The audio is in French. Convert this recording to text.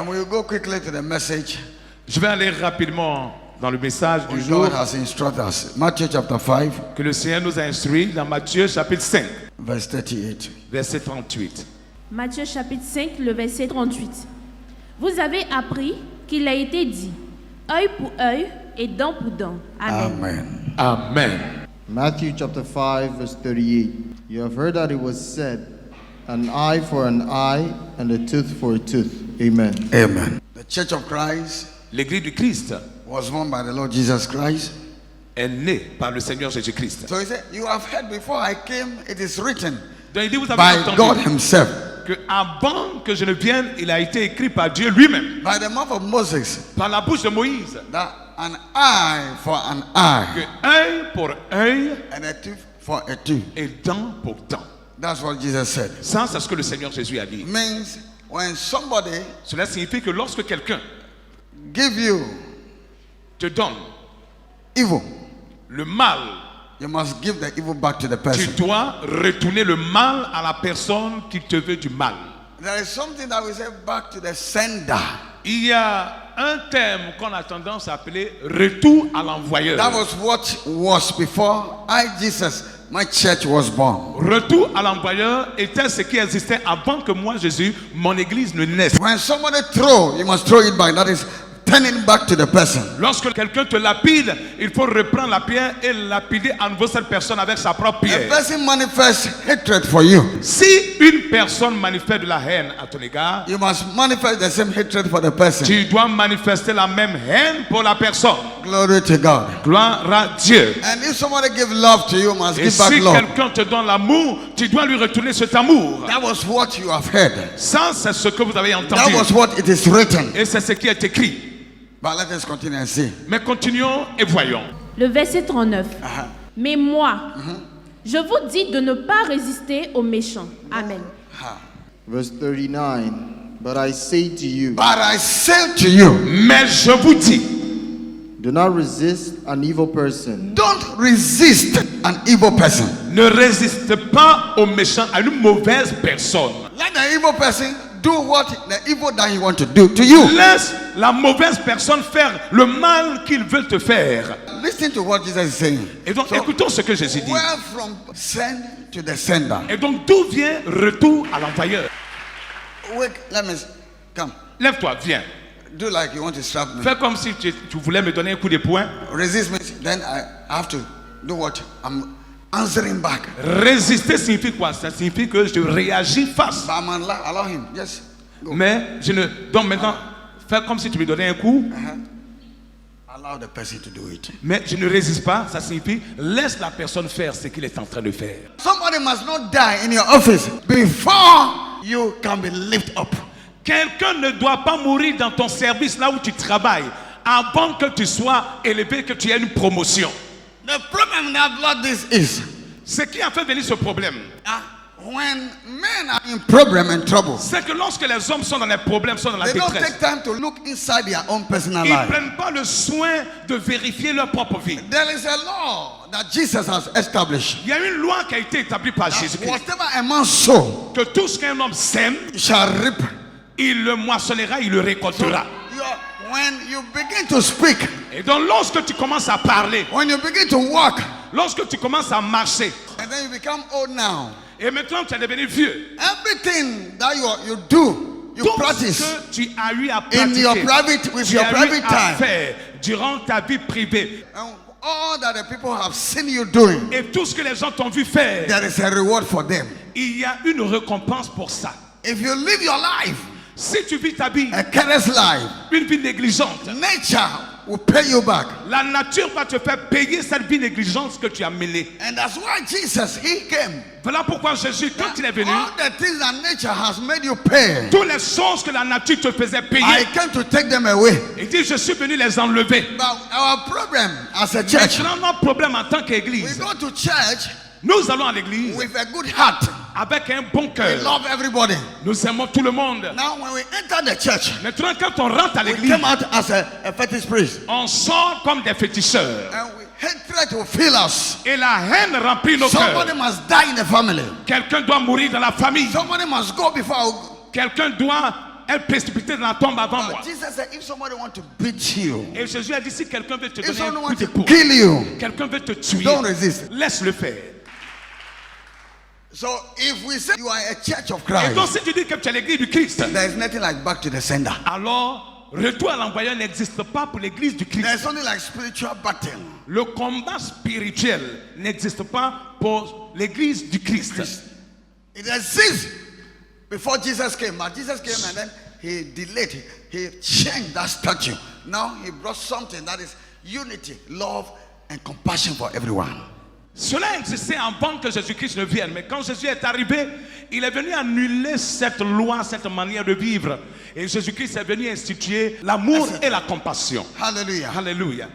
And we will go quickly to the message. Je vais aller rapidement dans le message du Which jour God has instructed us. Matthew chapter 5, que le Seigneur nous a instruit dans Matthieu chapitre 5, verse 38. verset 38. Matthieu chapitre 5, le verset 38. Vous avez appris qu'il a été dit, œil pour œil et dent pour dent. Amen. Amen. Amen. Matthew chapter 5 verse 38. You have heard that it was said, an eye for an eye and a tooth for a tooth. Amen. Amen. The Church of Christ L'église du Christ was born by the Lord Jesus Christ. est née par le Seigneur Jésus-Christ. So he said, you have heard before I came, it is written Donc il dit, vous avez by entendu God himself, que avant que je ne vienne, il a été écrit par Dieu lui-même, by the mouth of Moses, par la bouche de Moïse, that an eye for an eye que œil pour œil and a tooth for a tooth. et dent pour dent. That's what Jesus said. Ça, c'est ce que le Seigneur Jésus a dit. Means when somebody Cela signifie que lorsque quelqu'un give you te donne evil, le mal, you must give the evil back to the tu person. dois retourner le mal à la personne qui te veut du mal. There is something that we say back to the sender. Il y a un terme qu'on a tendance à appeler retour à l'envoyeur. That was what was before Jesus, my church was born. Retour à l'envoyeur était ce qui existait avant que moi, Jésus, mon église ne naisse. When somebody throw, you must throw it back. That is turning back to the person. Lorsque quelqu'un te lapide, il faut reprendre la pierre et lapider à nouveau cette personne avec sa propre A pierre. person manifests hatred for you. Si une personne manifeste de la haine à ton égard, You must manifest the same hatred for the person. tu dois manifester la même haine pour la personne. Glory to God. Gloire à Dieu. And if somebody give love to you, you must Et give back si love. quelqu'un te donne l'amour, tu dois lui retourner cet amour. That was what you have heard. Ça, c'est ce que vous avez That entendu. was what it is written. Et c'est ce qui est écrit. But let us continue and see. Mais continuons et voyons. Le verset 39. Mais moi, je vous dis de ne pas résister aux méchants. Amen. Verse 39. But I say to you, But I say to you, Mais je vous dis, do not resist an evil person. don't resist an evil person. ne résiste pas aux méchants, à une mauvaise personne. Let the evil person do what the evil that he want to do to you. Laisse la mauvaise personne faire le mal qu'il veut te faire. Listen to what Jesus is saying. Et donc, écoutons ce que Jésus dit. Where from send to the sender. Et donc, d'où vient retour à l'envoyeur? Wait, let me come. Lève-toi, viens. Do like you want to slap me. Fais comme si tu voulais me donner un coup de poing. Resist me, then I have to do what I'm answering back. Résister signifie quoi? Ça signifie que je réagis face. But I'm allow him. Yes. Go. Mais je ne. Donc maintenant, fais comme si tu me donnais un coup. Allow the person to do it. Mais je ne résiste pas. Ça signifie laisse la personne faire ce qu'il est en train de faire. Somebody must not die in your office before you can be lifted up. Quelqu'un ne doit pas mourir dans ton service là où tu travailles avant que tu sois élevé, que tu aies une promotion. The problem that this is Ce qui a fait venir ce problème, when men are in problem and trouble, c'est que lorsque les hommes sont dans les problèmes, sont dans la they don't détresse, take time to look inside their own personal ils ne life. prennent pas le soin de vérifier leur propre vie. There is a law that Jesus has established. Il y a une loi qui a été établie par Jésus-Christ. Whatever a man sow, Que tout ce qu'un homme sème, he shall reap. il le moissonnera, il le récoltera. When you begin to speak, Et donc lorsque tu commences à parler, when you begin to walk, lorsque tu commences à marcher, and then you become old now, et maintenant tu es devenu vieux, everything that you do, you tout practice ce que tu as eu à in your pratiquer, private, with tu your as eu private à time, faire durant ta vie privée, and all that the people have seen you doing, et tout ce que les gens t'ont vu faire, there is a reward for them. il y a une récompense pour ça. If you live your life, Si tu vis ta vie, a careless life, une vie négligente, nature will pay you back. la nature va te faire payer cette vie négligente que tu as menée. And that's why Jesus, he came. Voilà pourquoi Jésus, quand il est venu, All the things that nature has made you pay, toutes les choses que la nature te faisait I payer, came to take them away. il dit, je suis venu les enlever. But our problem as a church, Maintenant, notre problème en tant we qu'église, go to church nous allons à l'église with a good heart. avec un bon We cœur. love everybody. Nous aimons tout le monde. Now, when we enter the church, Maintenant, quand on rentre à we l'église, come out as a fetish priest, on sort comme des féticheurs. and we hatred will fill us. Et la haine remplit nos Somebody cœurs. must die in the family. Quelqu'un doit mourir dans la famille. Somebody must go before. Quelqu'un doit elle précipiter dans la tombe avant moi. But Jesus said, if somebody wants to beat you, Et Jésus a dit, si quelqu'un veut te if donner someone un coup wants to d'épaule, kill you, quelqu'un veut te tuer, don't resist. laisse-le faire. So if we say you are a church of Et donc Christ, si tu dis que tu es l'église du Christ, there is nothing like back to the sender. alors retour à l'envoyeur n'existe pas pour l'église du Christ. There's something like spiritual battle. Le combat spirituel n'existe pas pour l'église du Christ. It exists before Jesus came, but Jesus came and then he delayed. He changed that statue. Now he brought something that is unity, love, and compassion for everyone. Cela existait avant que Jésus-Christ ne vienne. Mais quand Jésus est arrivé, il est venu annuler cette loi, cette manière de vivre. Et Jésus-Christ est venu instituer l'amour et la compassion. Hallelujah. Alléluia.